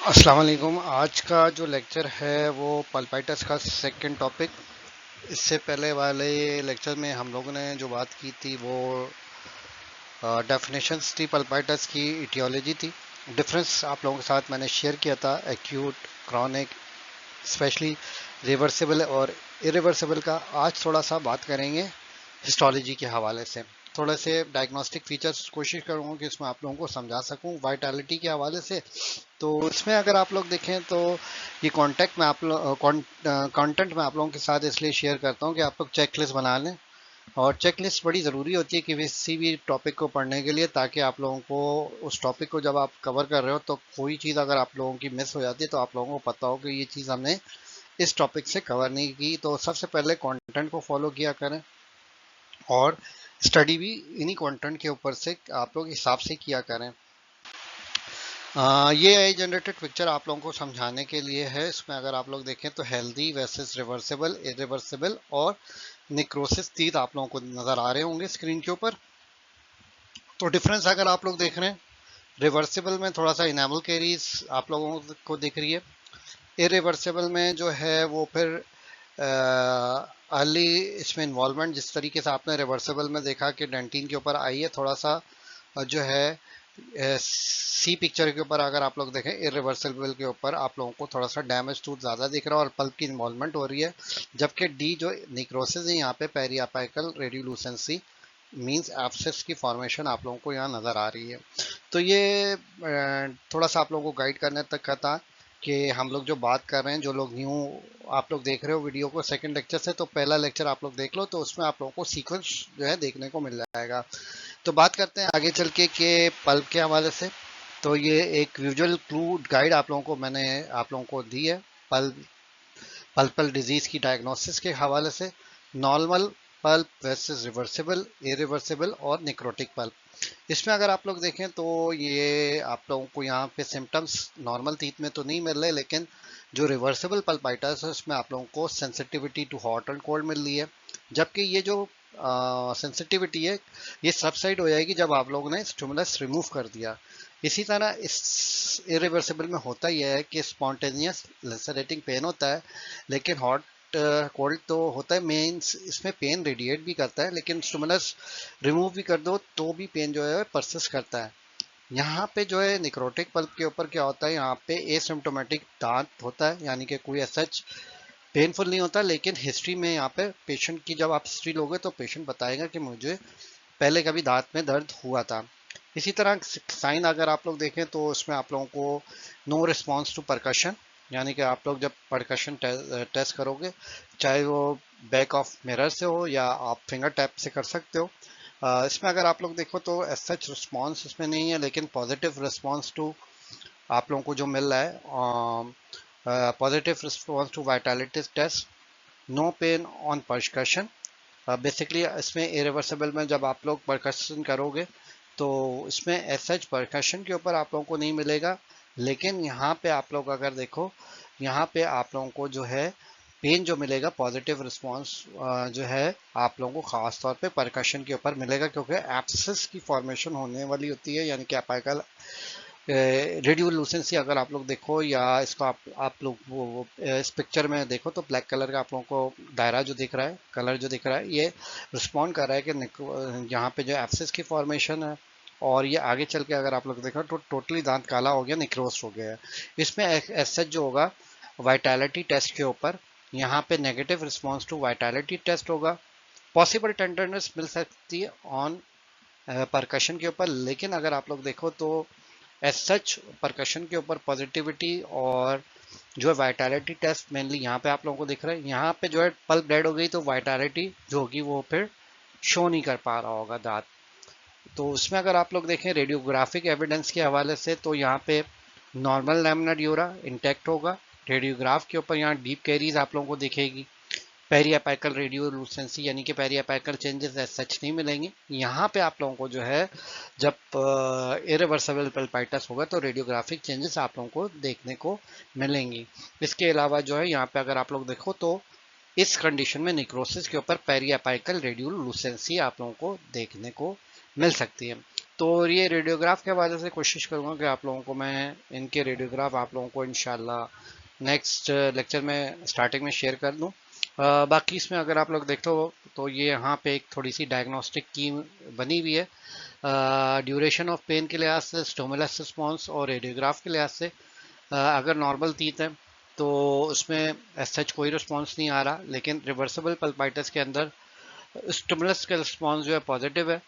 अस्सलाम वालेकुम। आज का जो लेक्चर है वो पल्पाइटस का सेकंड टॉपिक। इससे पहले वाले लेक्चर में हम लोगों ने जो बात की थी वो डेफिनेशंस थी पल्पाइटस की, इटियोलॉजी थी। डिफरेंस आप लोगों के साथ मैंने शेयर किया था एक्यूट, क्रॉनिक, स्पेशली रिवर्सिबल और इरिवर्सिबल का। आज थोड़ा सा बात करेंगे हिस्टोलॉजी के हवाले से। थोड़े से डायग्नोस्टिक फीचर्स कोशिश करूंगा कि इसमें आप लोगों को समझा सकूं वाइटलिटी के हवाले से। तो इसमें अगर आप लोग देखें तो ये कॉन्टेक्ट में आप लोग कंटेंट में आप लोगों के साथ इसलिए शेयर करता हूँ कि आप लोग चेक लिस्ट बना लें। और चेक लिस्ट बड़ी ज़रूरी होती है कि किसी भी टॉपिक को पढ़ने के लिए, ताकि आप लोगों को उस टॉपिक को जब आप कवर कर रहे हो तो कोई चीज़ अगर आप लोगों की मिस हो जाती है तो आप लोगों को पता हो कि ये चीज़ हमने इस टॉपिक से कवर नहीं की। तो सबसे पहले कंटेंट को फॉलो किया करें और स्टडी भी इन्हीं कंटेंट के ऊपर से आप लोग हिसाब से किया करें। ये आई जनरेटेड पिक्चर आप लोगों को समझाने के लिए है। इसमें अगर आप लोग देखें तो हेल्दी वर्सेस रिवर्सिबल, इरिवर्सिबल और निक्रोसिस तीन आप लोगों को नजर आ रहे होंगे स्क्रीन के ऊपर। तो डिफरेंस अगर आप लोग देख रहे हैं, रिवर्सिबल में थोड़ा सा इनेमल कैरीज आप लोगों को दिख रही है। इरिवर्सिबल में जो है वो फिर अर्ली इसमें इन्वॉल्वमेंट, जिस तरीके से आपने रिवर्सिबल में देखा कि डेंटिन के ऊपर आई है, थोड़ा सा जो है सी पिक्चर के ऊपर अगर आप लोग देखें इरिवर्सिबल के ऊपर आप लोगों को थोड़ा सा डैमेज टूथ ज़्यादा दिख रहा है और पल्प की इन्वॉल्वमेंट हो रही है। जबकि डी जो निक्रोसिस है यहाँ पे पेरियापाइकल रेडियोलुसेंसी मींस एब्सेस की फॉर्मेशन आप लोगों को यहाँ नज़र आ रही है। तो ये थोड़ा सा आप लोगों को गाइड करने तक का था कि हम लोग जो बात कर रहे हैं, जो लोग न्यू आप लोग देख रहे हो वीडियो को सेकंड लेक्चर से, तो पहला लेक्चर आप लोग देख लो तो उसमें आप लोगों को सीक्वेंस जो है देखने को मिल जाएगा। तो बात करते हैं आगे चल के पल्प के हवाले से। तो ये एक विजुअल क्लू गाइड आप लोगों को मैंने आप लोगों को दी है पल्प पल्पल डिजीज की डायग्नोसिस के हवाले से। Normal pulp versus reversible, irreversible और निक्रोटिक पल्प। इसमें अगर आप लोग देखें तो ये आप लोगों को यहाँ पे सिम्टम्स नॉर्मल टीथ में तो नहीं मिल रहे, लेकिन जो रिवर्सिबल पल्पाइटिस है उसमें आप लोगों को sensitivity to hot and cold मिल रही है। जबकि ये जो सेंसिटिविटी है ये सबसाइड हो जाएगी जब आप लोगों ने स्टिमुलस रिमूव कर दिया। इसी तरह इस इरिवर्सिबल में होता यह है कि स्पॉन्टेनियस लेसरेटिंग पेन होता है, लेकिन हॉट कोल्ड तो होता है, मेंस इसमें पेन रेडिएट भी करता है, लेकिन स्टिमुलस रिमूव भी कर दो तो भी पेन जो है परसिस्ट करता है। यहाँ पे जो है निक्रोटिक पल्प के ऊपर क्या होता है, यहाँ पे एसिम्प्टोमेटिक दांत होता है, यानी कि कोई सच पेनफुल नहीं होता, लेकिन हिस्ट्री में यहाँ पे पेशेंट की जब आप हिस्ट्री लोगे तो पेशेंट बताएगा कि मुझे पहले कभी दांत में दर्द हुआ था। इसी तरह साइन अगर आप लोग देखें तो उसमें आप लोगों को नो रिस्पॉन्स टू परकशन, यानी कि आप लोग जब परकशन टेस्ट करोगे, चाहे वो बैक ऑफ मिरर से हो या आप फिंगर टैप से कर सकते हो। इसमें अगर आप लोग देखो तो एज सच रिस्पॉन्स इसमें नहीं है, लेकिन पॉजिटिव रिस्पॉन्स टू आप लोगों को जो मिल रहा है, positive response to vitality test, no pain on percussion. Basically इसमें इरिवर्सिबल में जब आप लोग परकशन करोगे तो इसमें एज सच परकशन के ऊपर आप लोगों को नहीं मिलेगा, लेकिन यहाँ पे आप लोग अगर देखो, यहाँ पे आप लोगों को जो है पेन जो मिलेगा, पॉजिटिव रिस्पांस जो है आप लोगों को खास तौर पे परकशन के ऊपर मिलेगा, क्योंकि एब्सेस की फॉर्मेशन होने वाली होती है, यानी कि अपाइकल रेडियोलुसेंसी अगर आप लोग देखो, या इसको आप लोग वो इस पिक्चर में देखो तो ब्लैक कलर का आप लोगों को दायरा जो दिख रहा है, कलर जो दिख रहा है, ये रिस्पॉन्ड कर रहा है कि यहाँ पे जो एब्सेस की फॉर्मेशन है। और ये आगे चल के अगर आप लोग देखो तो टोटली दांत काला हो गया, निक्रोस्ट हो गया है। इसमें एसएच जो होगा वाइटलिटी टेस्ट के ऊपर, यहाँ पे negative response to vitality test होगा। पॉसिबल टेंडरनेस मिल सकती है ऑन परकशन के ऊपर, लेकिन अगर आप लोग देखो तो एज सच परकशन के ऊपर पॉजिटिविटी और जो है वाइटलिटी टेस्ट मेनली यहाँ पे आप लोगों को दिख रहा है। यहाँ पे जो है पल्प डेड हो गई तो वाइटलिटी जो होगी वो फिर शो नहीं कर पा रहा होगा दांत। तो उसमें अगर आप लोग देखें रेडियोग्राफिक एविडेंस के हवाले से, तो यहाँ पे नॉर्मल लैमिना ड्यूरा इंटैक्ट होगा। रेडियोग्राफ के ऊपर यहाँ डीप कैरीज आप लोगों को दिखेगी। पेरियापाइकल रेडियोलुसेंसी यानी कि पेरियापाइकल चेंजेस एज सच नहीं मिलेंगे। यहाँ पे आप लोगों को जो है जब इरिवर्सिबल पल्पाइटिस होगा तो रेडियोग्राफिक चेंजेस आप लोगों को देखने को मिलेंगी। इसके अलावा जो है यहाँ पे अगर आप लोग देखो तो इस कंडीशन में निक्रोसिस के ऊपर पेरियापाइकल रेडियोलुसेंसी आप लोगों को देखने को मिल सकती है। तो ये रेडियोग्राफ के हवाले से कोशिश करूँगा कि आप लोगों को मैं इनके रेडियोग्राफ आप लोगों को इंशाल्लाह नेक्स्ट लेक्चर में स्टार्टिंग में शेयर कर दूँ। बाकी इसमें अगर आप लोग देखते हो तो ये यहाँ पे एक थोड़ी सी डायग्नोस्टिक की बनी हुई है ड्यूरेशन ऑफ पेन के लिहाज से, स्टिमुलस रिस्पॉन्स और रेडियोग्राफ के लिहाज से। अगर नॉर्मल तीत है तो उसमें एज सच कोई रिस्पॉन्स नहीं आ रहा, लेकिन रिवर्सिबल पल्पाइटिस के अंदर स्टिमुलस का रिस्पॉन्स जो है पॉजिटिव है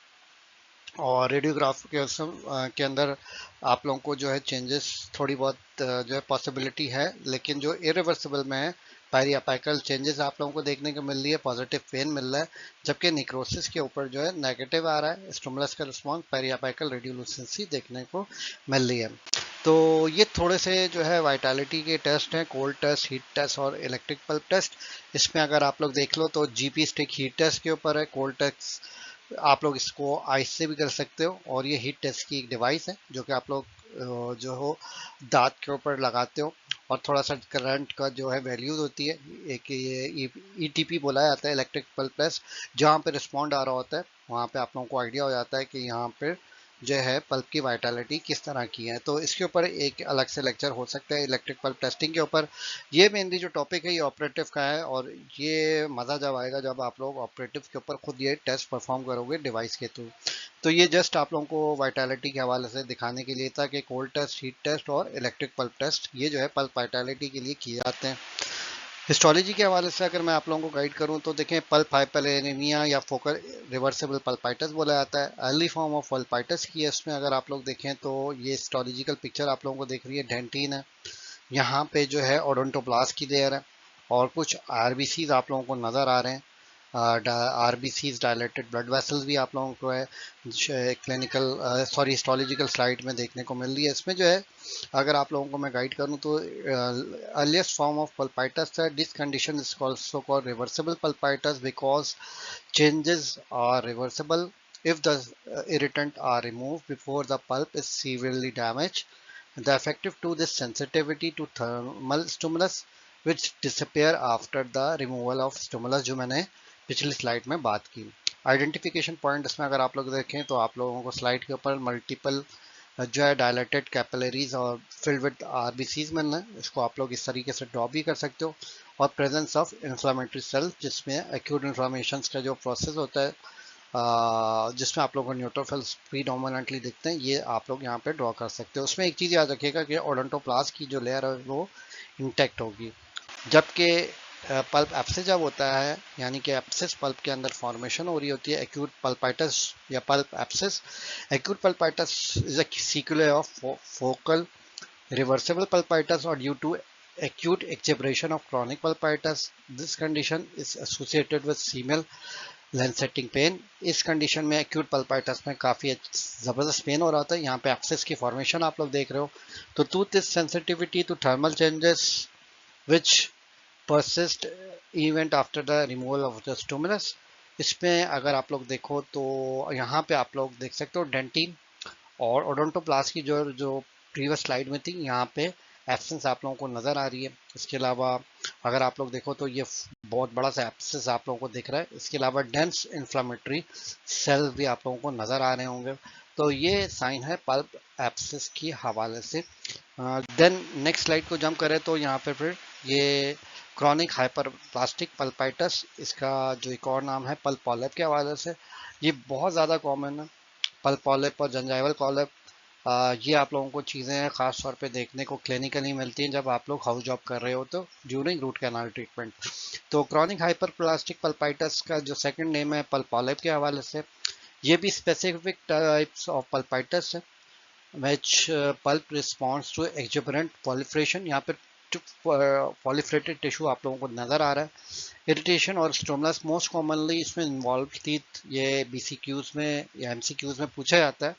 और रेडियोग्राफ के अंदर आप लोगों को जो है चेंजेस थोड़ी बहुत जो है पॉसिबिलिटी है, लेकिन जो इरिवर्सिबल में है पेरियापाइकल चेंजेस आप लोगों को देखने को मिल रही है, पॉजिटिव पेन मिल रहा है, जबकि निक्रोसिस के ऊपर जो है नेगेटिव आ रहा है, स्टिमुलस का रिस्पॉन्स पेरियापाइकल रेडियोलुसेंसी देखने को मिल रही है। तो ये थोड़े से जो है वाइटलिटी के टेस्ट हैं, कोल्ड टेस्ट, हीट टेस्ट और इलेक्ट्रिक पल्प टेस्ट। इसमें अगर आप लोग देख लो तो जीपी स्टिक हीट टेस्ट के ऊपर है, कोल्ड टेस्ट आप लोग इसको आइस से भी कर सकते हो, और ये हीट टेस्ट की एक डिवाइस है जो कि आप लोग जो हो दांत के ऊपर लगाते हो और थोड़ा सा करंट का जो है वैल्यूज होती है, एक ये ईटीपी बोला जाता है, इलेक्ट्रिक पल्स प्लस, जहाँ पे रिस्पॉन्ड आ रहा होता है वहाँ पे आप लोगों को आइडिया हो जाता है कि यहाँ पे जो है पल्प की वाइटलिटी किस तरह की है। तो इसके ऊपर एक अलग से लेक्चर हो सकता है इलेक्ट्रिक पल्प टेस्टिंग के ऊपर। ये मेनली जो टॉपिक है ये ऑपरेटिव का है, और ये मज़ा जब आएगा जब आप लोग ऑपरेटिव के ऊपर खुद ये टेस्ट परफॉर्म करोगे डिवाइस के थ्रू। तो ये जस्ट आप लोगों को वाइटलिटी के हवाले से दिखाने के लिए था कि कोल्ड टेस्ट, हीट टेस्ट और इलेक्ट्रिक पल्प टेस्ट ये जो है पल्प वाइटलिटी के लिए किए जाते हैं। हिस्टोलॉजी के हवाले से अगर मैं आप लोगों को गाइड करूं तो देखें, पल्प हाइपरएनीमिया या फोकल रिवर्सिबल पल्पाइटिस बोला जाता है, अर्ली फॉर्म ऑफ पल्पाइटिस की है। इसमें अगर आप लोग देखें तो ये हिस्टोलॉजिकल पिक्चर आप लोगों को देख रही है, डेंटिन है, यहाँ पे जो है ओडोंटोब्लास्ट की लेयर है और कुछ आरबीसीज आप लोगों को नज़र आ रहे हैं। आरबीसीज डायलेटेड ब्लड वेसल्स भी आप लोगों को है क्लिनिकल हिस्टोलॉजिकल स्लाइड में देखने को मिल रही है। इसमें जो है अगर आप लोगों को मैं गाइड करूं तो अर्लीस्ट फॉर्म ऑफ पल्पाइटिस है, this condition is also called reversible pulpitis because changes are reversible if the irritant are removed before the pulp is severely damaged. The effective to this sensitivity to thermal stimulus which disappear after the removal of stimulus, जो मैंने पिछली slide में बात की। Identification point इसमें अगर आप लोग देखें तो आप लोगों को स्लाइड के ऊपर मल्टीपल जो है डायलेटेड कैपिलरीज और फिल्ड विद आरबीसीज मिलना है, इसको आप लोग इस तरीके से ड्रॉ भी कर सकते हो। और प्रेजेंस ऑफ इन्फ्लामेटरी सेल्स, जिसमें एक्यूट इन्फ्लामेशन का जो प्रोसेस होता है जिसमें आप लोगों को न्यूट्रोफिल्स प्रीडोमिनेंटली दिखते हैं, ये आप लोग यहाँ पे ड्रॉ कर सकते हो। उसमें एक चीज़ याद रखिएगा कि ओडोंटोप्लास्ट की जो लेयर है वो इंटैक्ट होगी, जबकि पल्प एब्सिस जब होता है, यानी कि एब्सिस पल्प के अंदर फॉर्मेशन हो रही होती है एक्यूट पल्पाइटिस या pulp abscess. Acute pulpitis is a sequel of focal reversible pulpitis or due to acute exacerbation of chronic pulpitis. This condition is associated with seminal lancetting pain. इस condition में acute pulpitis में काफ़ी ज़बरदस्त pen हो रहा था। यहाँ पे एक्सेस की फॉर्मेशन आप लोग देख रहे हो। तो tooth is sensitivity to thermal changes which persist even after the removal of the stimulus. इसमें अगर आप लोग देखो तो यहाँ पे आप लोग देख सकते हो डेंटिन और ओडोंटोप्लास्ट की जो प्रीवियस स्लाइड में थी, यहाँ पे एब्सेंस आप लोगों को नज़र आ रही है। इसके अलावा अगर आप लोग देखो तो ये बहुत बड़ा सा एब्सेंस आप लोगों को दिख रहा है। इसके अलावा डेंस इन्फ्लामेटरी सेल्स भी आप लोगों को नज़र आ रहे होंगे। तो ये साइन है पल्प एब्सेंस की हवाले से। देन नेक्स्ट स्लाइड को जंप करें तो यहाँ पे फिर ये क्रॉनिक हाइपरप्लास्टिक पल्पाइटिस, इसका जो एक और नाम है पल्प पॉलिप के हवाले से, ये बहुत ज़्यादा कॉमन है। पल्प पॉलिप और जंजाइवल पॉलिप, ये आप लोगों को चीज़ें ख़ास तौर पे देखने को क्लिनिकली मिलती हैं जब आप लोग हाउस जॉब कर रहे हो तो ड्यूरिंग रूट कैनाल ट्रीटमेंट। तो क्रॉनिक हाइपरप्लास्टिक पल्पाइटिस का जो सेकंड नेम है पल्प पॉलिप के हवाले से, ये भी स्पेसिफिक टाइप्स ऑफ पल्पाइटिस है which pulp responds to exuberant proliferation। यहाँ पे proliferated टिश्यू आप लोगों को नज़र आ रहा है। इरिटेशन और स्टिमुलस मोस्ट कॉमनली इसमें इन्वॉल्व टीथ, ये बीसीक्यूज में या एमसीक्यूज में पूछा जाता है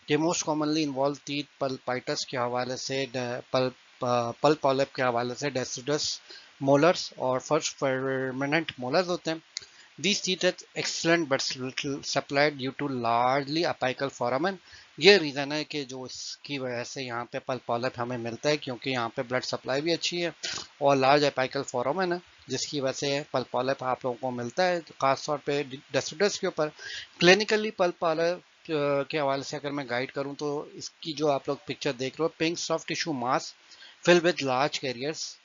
कि most commonly involve teeth pulpitis के हवाले से, पल्प पॉलिप के हवाले से डेसिडस मोलर्स और फर्स्ट परमानेंट मोलर्स होते हैं। These teeth are excellent but little supplied due to largely apical foramen। ये रीज़न है कि जो इसकी वजह से यहाँ पे पल्प पॉलिप हमें मिलता है, क्योंकि यहाँ पे ब्लड सप्लाई भी अच्छी है और लार्ज एपाइकल फोरामेन है, जिसकी वजह से पल्प पॉलिप आप लोगों को मिलता है। तो खास तौर पे डेसिडस के ऊपर क्लिनिकली पल्प पॉलिप के हवाले से अगर मैं गाइड करूं तो इसकी जो आप लोग पिक्चर देख रहे हो, pink soft tissue mass fill with large carious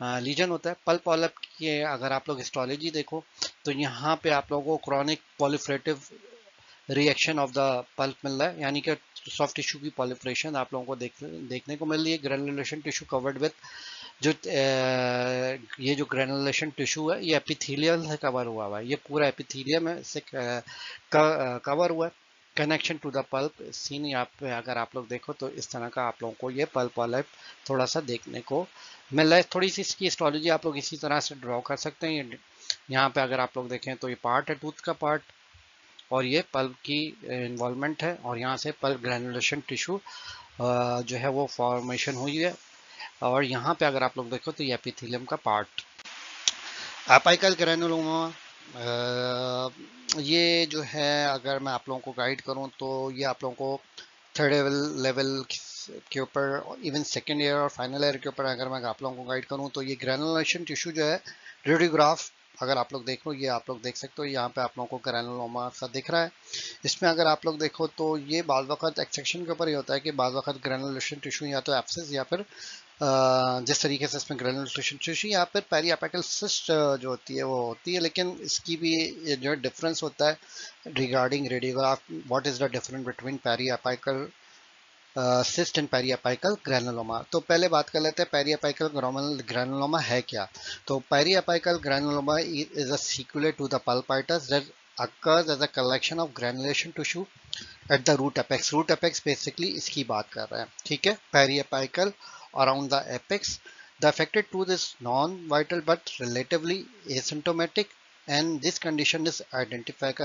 lesion होता है। पल्प पॉलिप के अगर आप लोग हिस्टोलॉजी देखो तो यहाँ पे आप लोगों को chronic proliferative reaction of the pulp मिल रहा है, यानी कि सॉफ्ट टिश्यू की पॉलिफरेशन आप लोगों को देखने को मिल रही है। ग्रेनुलेशन टिश्यू कवर्ड विद जो ये जो ग्रेनुलेशन टिश्यू है ये एपिथेलियल से कवर हुआ है, ये पूरा एपिथेलियम से कवर हुआ है। Connection to the pulp seen यहाँ पे अगर आप लोग देखो तो इस तरह का आप लोगों को ये पल्प पॉलिप थोड़ा सा देखने को मिल रहा है। थोड़ी सी इसकी हिस्टोलॉजी आप लोग इसी तरह से ड्रॉ कर सकते हैं। ये यहाँ पे अगर आप लोग देखें तो ये पार्ट है टूथ का पार्ट, और ये पल्प की इन्वॉल्वमेंट है, और यहाँ से पल्प ग्रेनुलेशन टिश्यू जो है वो फॉर्मेशन हुई है। और यहाँ पे अगर आप लोग देखो तो ये एपिथेलियम का पार्ट। अपाइकल ग्रेनुलोमा ये जो है अगर मैं आप लोगों को गाइड करूँ तो ये आप लोगों को थर्ड लेवल के ऊपर, इवन सेकेंड ईयर और फाइनल ईयर के ऊपर अगर मैं आप लोगों को गाइड करूँ तो ये ग्रेनुलेशन टिश्यू जो है रेडियोग्राफ अगर आप लोग देखो, ये आप लोग देख सकते हो यहाँ पे आप लोगों को ग्रेनुलोमा सा दिख रहा है। इसमें अगर आप लोग देखो तो ये बाज़ वक़्त एक्सेक्शन के ऊपर ही होता है कि बाज़ वक़्त ग्रेनुलेशन टिश्यू या तो एब्सेस या फिर जिस तरीके से इसमें ग्रेनुलेशन टिश्यू या फिर पेरियापेकल सिस्ट जो होती है वो होती है। लेकिन इसकी भी जो है डिफरेंस होता है regarding radiograph. What is the difference between periapical cyst and periapical granuloma. तो पहले बात कर लेते हैं पेरियापाइकल ग्रैनुलोमा है क्या। तो periapical granuloma is a sequel to the pulpitis that occurs as a collection of granulation tissue at the root apex. root apex basically इसकी बात कर रहे हैं, ठीक है। पेरियापाइकल around the apex. The affected tooth is non-vital but relatively asymptomatic, and this condition is identified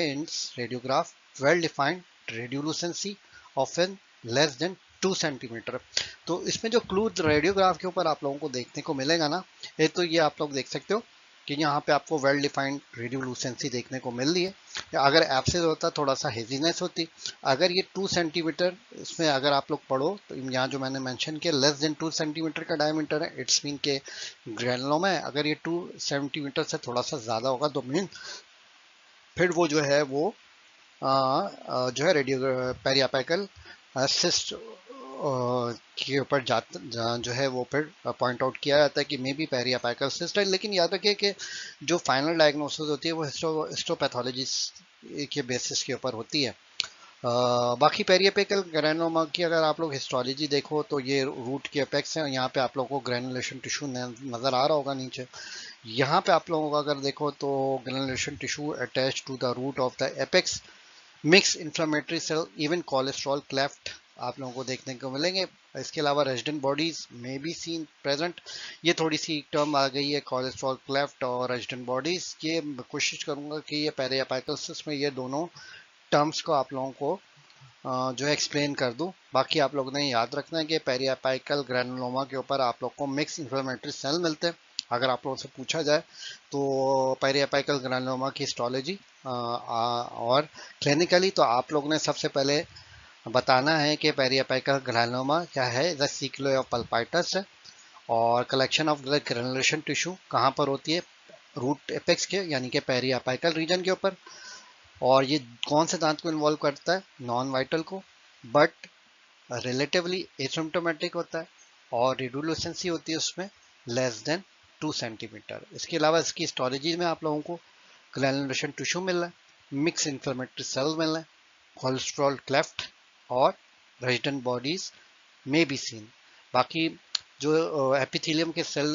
in radiograph. Well-defined radiolucency often less than 2 centimetre. तो इसमें जो क्लू रेडियोग्राफ के ऊपर आप लोगों को देखने को मिलेगा ना, ये तो ये आप लोग देख सकते हो कि यहाँ पे आपको वेल डिफाइंड रेडियोलुसेंसी देखने को मिल रही है। अगर एब्सेस होता थोड़ा सा हेजीनेस होती। अगर ये 2 सेंटीमीटर इसमें अगर आप लोग पढ़ो तो यहाँ जो मैंने मेंशन किया लेस देन 2 सेंटीमीटर का डायमीटर है, इट्स मीन के ग्रेनुलोमा है। अगर ये 2 सेंटीमीटर से थोड़ा सा ज़्यादा होगा तो मीन फिर वो जो है वो जो है रेडियो पेरियापाइकल सिस्ट के ऊपर जो है वो फिर पॉइंट आउट किया जाता है कि मे बी पेरियापाइकल सिस्ट है। लेकिन याद रखिए कि जो फाइनल डायग्नोसिस होती है वो हिस्टोपैथोलॉजी के बेसिस के ऊपर होती है। बाकी पेरियापाइकल ग्रेनुलोमा की अगर आप लोग हिस्टोलॉजी देखो तो ये रूट के अपेक्स हैं। यहाँ पे आप लोगों को ग्रेनुलेशन टिश्यू नज़र आ रहा होगा नीचे। यहाँ पे आप लोगों को अगर देखो तो granulation tissue attach to the root of the apex, mix inflammatory cell, even cholesterol cleft आप लोगों को देखने को मिलेंगे। इसके अलावा रेजिडेंट बॉडीज में बी सीन प्रेजेंट। ये थोड़ी सी टर्म आ गई है कोलेस्ट्रॉल क्लेफ्ट और रेजिडेंट बॉडीज। ये कोशिश करूंगा कि ये पेरियापाइकल सिस्ट में ये दोनों टर्म्स को आप लोगों को जो है एक्सप्लेन कर दूं। बाकी आप लोगों ने याद रखना है कि पेरियापाइकल ग्रैनुलोमा के ऊपर आप लोग को मिक्स इन्फ्लेमेटरी सेल मिलते हैं। अगर आप लोगों से पूछा जाए तो पेरियापाइकल ग्रैनुलोमा की हिस्टोलॉजी और क्लिनिकली तो आप लोगों ने सबसे पहले बताना है कि पेरियापाइकल ग्रैनुलोमा क्या है। द सीक्वल ऑफ पल्पाइटस है, और collection of the granulation tissue कहाँ पर होती है, रूट एपेक्स के यानी कि पेरियापाइकल रीजन के ऊपर। और ये कौन से दांत को इन्वॉल्व करता है, नॉन वाइटल को, बट रिलेटिवली एसिम्प्टोमेटिक होता है, और रेडियोलुसेंसी होती है उसमें लेस देन 2 सेंटीमीटर। इसके अलावा इसकी हिस्टोलॉजी में आप लोगों को ग्रैनुलेशन टिश्यू मिल रहा है, मिक्स इन्फ्लेमेटरी सेल मिल रहा है, कोलेस्ट्रॉल क्लेफ्ट और रेजिडेंट बॉडीज में बी सीन। बाकी जो एपिथेलियम के सेल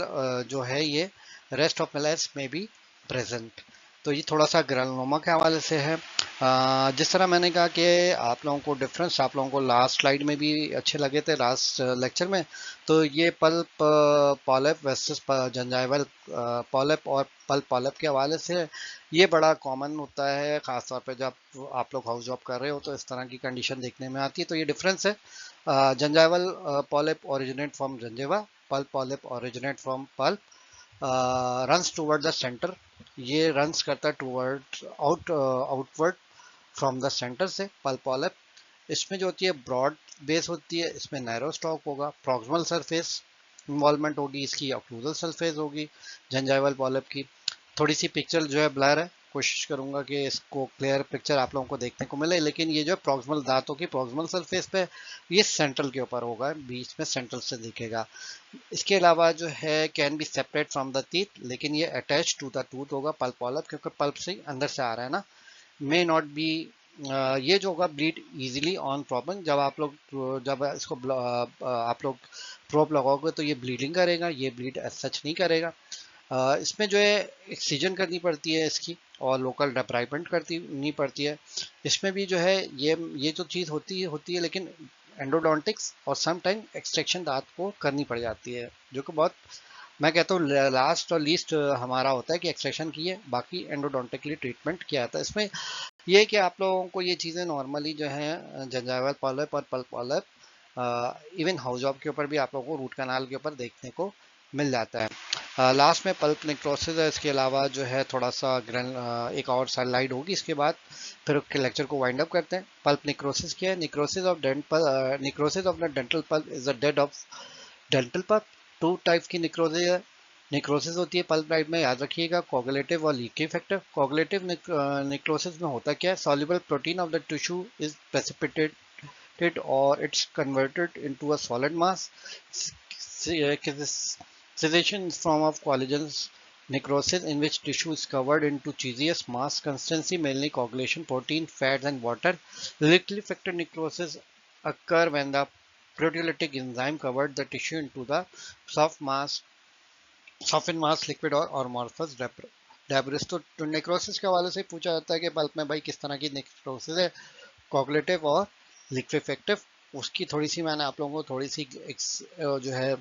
जो है ये रेस्ट ऑफ मेलाइस में भी प्रेजेंट। तो ये थोड़ा सा ग्रैनुलोमा के हवाले से है। जिस तरह मैंने कहा कि आप लोगों को डिफरेंस आप लोगों को लास्ट स्लाइड में भी अच्छे लगे थे लास्ट लेक्चर में, तो ये pulp polyp versus gingival polyp और पल्प पॉलिप के हवाले से ये बड़ा कॉमन होता है, ख़ासतौर पे जब आप लोग हाउस जॉब कर रहे हो तो इस तरह की कंडीशन देखने में आती है। तो ये डिफरेंस है, gingival polyp originate from gingiva, pulp polyp originate from pulp, runs toward the centre, ये रन्स करता है toward outward from the centre से पल्प पॉलिप। इसमें जो होती है ब्रॉड बेस होती है, इसमें नैरो स्टॉक होगा, प्रॉक्सिमल सरफेस इन्वॉल्वमेंट होगी, इसकी ऑक्लूजल सरफेस होगी जंजाइवल पॉलिप की। थोड़ी सी पिक्चर जो है ब्लर है, कोशिश करूंगा कि इसको क्लियर पिक्चर आप लोगों को देखने को मिले। लेकिन ये जो प्रॉक्सिमल दांतों की प्रॉक्सिमल सरफेस पे, ये सेंट्रल के ऊपर होगा, बीच में सेंट्रल से दिखेगा। इसके अलावा जो है can be separate from the teeth, लेकिन ये अटैच टू द टूथ होगा पल्प पॉलप, क्योंकि पल्प से अंदर से आ रहा है ना। मे नॉट बी, ये जो होगा ब्लीड इजीली ऑन प्रॉब्लम, जब इसको आप लोग प्रोप लगाओगे तो ये ब्लीडिंग करेगा, ये ब्लीड सच नहीं करेगा। इसमें जो है एक्सीजन करनी पड़ती है इसकी, और लोकल डेब्राइडमेंट करती नहीं पड़ती है। इसमें भी जो है ये जो चीज़ होती है, लेकिन एंडोडोंटिक्स और सम टाइम एक्सट्रैक्शन दांत को करनी पड़ जाती है, जो कि बहुत, मैं कहता हूँ लास्ट और लीस्ट हमारा होता है कि एक्सट्रैक्शन की है, बाकी एंडोडोंटिकली ट्रीटमेंट किया जाता है। इसमें ये है कि आप लोगों को ये चीज़ें नॉर्मली जो है जंजाइवल पॉलिप और pulp polyp, even house job के ऊपर भी आप लोगों को रूट कैनाल के ऊपर देखने को मिल जाता है। लास्ट में पल्प नेक्रोसिस है। इसके अलावा जो है थोड़ा सा एक और स्लाइड होगी इसके बाद, फिर लेक्चर को वाइंड अप करते हैं। पल्प नेक्रोसिस क्या है? Necrosis of the dental pulp is the dead of dental pulp. Two type की नेक्रोसिस है। नेक्रोसिस होती है पल्प टाइप में, याद रखिएगा, कोगुलेटिव और लीकी इफेक्टिव। कोगुलेटिव नेक्रोसिस में होता क्या है? Soluble protein of the tissue is precipitated और it's converted into a solid mass. Cessation is form of collagen necrosis in which tissue is covered into caseous mass consistency, mainly coagulation, protein, fats, and water. Liquid factor necrosis occur when the proteolytic enzyme covered the tissue into the softened mass liquid or amorphous debris. तो necrosis के हवाले से पूछा जाता है कि pulp में भाई किस तरह की नेक्रोसिस है, कोगुलेटिव और लिक्विफेक्टिव। उसकी थोड़ी सी मैंने आप लोगों को थोड़ी सी जो है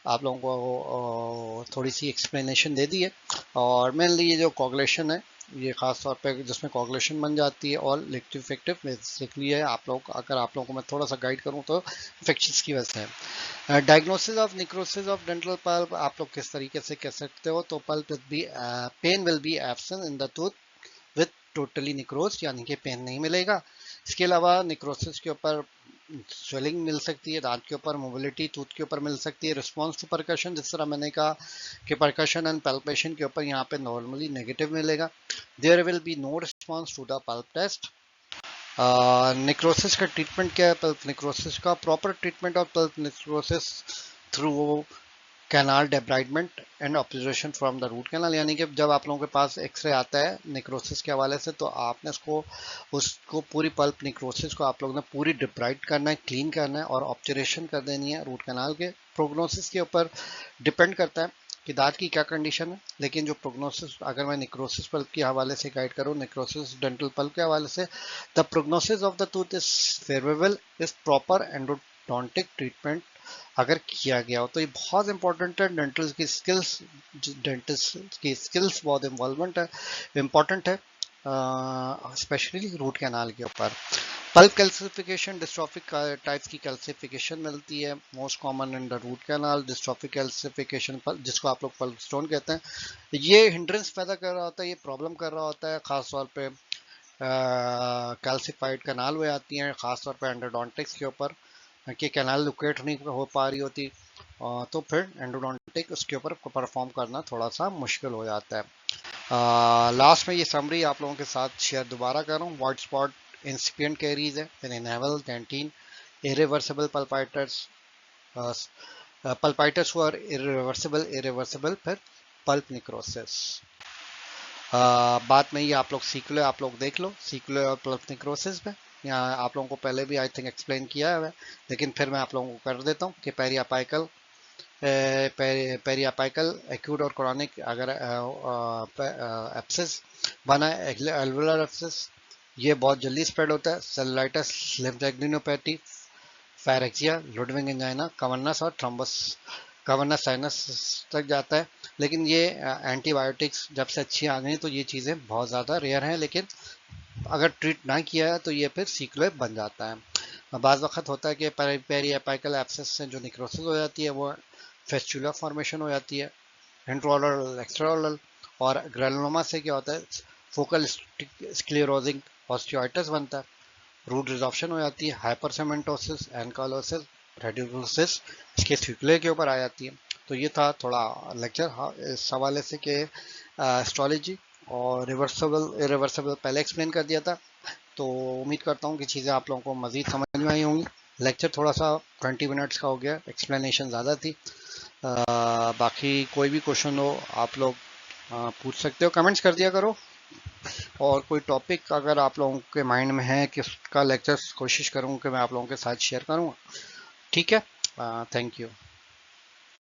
आप लोगों को थोड़ी सी एक्सप्लेनेशन दे दी है। और मेनली ये जो कोगुलेशन है, ये खास तौर पे जिसमें कोगुलेशन बन जाती है, और लिक्विफेक्टिव बेसिकली है, आप लोग अगर आप लोगों को मैं थोड़ा सा गाइड करूं तो इन्फेक्शंस की वजह से है। Diagnosis of necrosis of dental pulp आप लोग किस तरीके से कह सकते हो? तो pulp will be pain will be absent in the tooth with totally necrose, यानी कि पेन नहीं मिलेगा। इसके अलावा निक्रोसिस के ऊपर स्वेलिंग मिल सकती है, दांत के ऊपर मोबिलिटी टूथ के ऊपर मिल सकती है। रिस्पॉन्स टू परकशन, जिस तरह मैंने कहा कि परकशन एंड पैल्पेशन के ऊपर यहाँ पे नॉर्मली नेगेटिव मिलेगा। There will be no response to the pulp test. Necrosis का ट्रीटमेंट क्या है? पल्प नेक्रोसिस का proper treatment of pulp necrosis through canal debridement and observation from the root canal, यानी कि जब आप लोगों के पास एक्सरे आता है नेक्रोसिस के हवाले से, तो आपने उसको पूरी पल्प नेक्रोसिस को आप लोगों ने पूरी डिब्राइड करना है, क्लीन करना है और ऑब्जर्वेशन कर देनी है। रूट कैनाल के प्रोग्नोसिस के ऊपर डिपेंड करता है कि दांत की क्या कंडीशन है, लेकिन जो प्रोग्नोसिस, अगर मैं नेक्रोसिस पल्प के हवाले से गाइड करूँ, नेक्रोसिस डेंटल पल्प के हवाले से, the prognosis of the tooth is favourable is proper endodontic treatment अगर किया गया हो। तो ये बहुत इंपॉर्टेंट है। डेंटिस्ट की स्किल्स बहुत इम्पॉर्टेंट है, स्पेशली रूट कैनाल के ऊपर। पल्प कैल्सिफिकेशन, डिस्ट्रॉफिक टाइप्स की कैल्सिफिकेशन मिलती है, most common in the root canal. Dystrophic calcification जिसको आप लोग पल्प स्टोन कहते हैं, ये हिंड्रेंस पैदा कर रहा होता है, ये प्रॉब्लम कर रहा होता है, खासतौर पे कैल्सिफाइड कैनाल हुए आती हैं, खासतौर पे एंडोडोंटिक्स के ऊपर कि कैनाल लोकेट नहीं हो पा रही होती, तो फिर एंडोडोंटिक उसके ऊपर परफॉर्म करना थोड़ा सा मुश्किल हो जाता है। लास्ट में ये समरी आप लोगों के साथ शेयर दोबारा कर रहा हूँ। वाइट स्पॉट इंसिपिएंट कैरीज है, फिर इनेबल डेंटिन, इरिवर्सिबल पल्पाइटर्स, पल्पाइटर्स हुआ इरिवर्सिबल, फिर पल्प निक्रोसिस। बाद में ये आप लोग सीक्वल आप लोग देख लो, सीक्वल और पल्प निक्रोसिस में यहाँ आप लोगों को पहले भी आई थिंक एक्सप्लेन किया है, लेकिन फिर मैं आप लोगों को कर देता हूँ कि पेरियापाइकल एक्यूट और क्रॉनिक अगर एप्सिस बना है, एल्वुलर एप्सिस, ये बहुत जल्दी स्प्रेड होता है। Cellulitis, lymphadenopathy, फेरेक्सिया, Ludwig angina, cavernous और थ्रोम्बस, कवर्नस साइनस तक जाता है। लेकिन ये एंटीबायोटिक्स जब से अच्छी आ गई तो ये चीज़ें बहुत ज़्यादा रेयर हैं, लेकिन अगर ट्रीट ना किया है तो ये फिर सीक्वेल बन जाता है। बाज़ वक़्त होता है कि पेरियापाइकल एब्सेस से जो निक्रोसिस हो जाती है वो फेस्चुला फॉर्मेशन हो जाती है, इंट्राओरल एक्स्ट्राओरल। और ग्रेनुलोमा से क्या होता है? फोकल स्क्लेरोजिंग ऑस्टियोइटिस बनता है, रूट रिजॉर्प्शन हो जाती है, हाइपरसेमेंटोसिस, एनकालोसिस, रेडिकुलोसिस इसके सीक्वेल के ऊपर आ जाती है। तो ये था थोड़ा लेक्चर इस हवाले से कि एस्ट्रोलॉजी और इरिवर्सिबल पहले एक्सप्लेन कर दिया था। तो उम्मीद करता हूँ कि चीज़ें आप लोगों को मज़ीद समझ में आई होंगी। लेक्चर थोड़ा सा 20 मिनट्स का हो गया, एक्सप्लेनेशन ज़्यादा थी। बाकी कोई भी क्वेश्चन हो आप लोग पूछ सकते हो, कमेंट्स कर दिया करो। और कोई टॉपिक अगर आप लोगों के माइंड में है कि उसका लेक्चर कोशिश करूँ कि मैं आप लोगों के साथ शेयर करूँ। ठीक है, थैंक यू।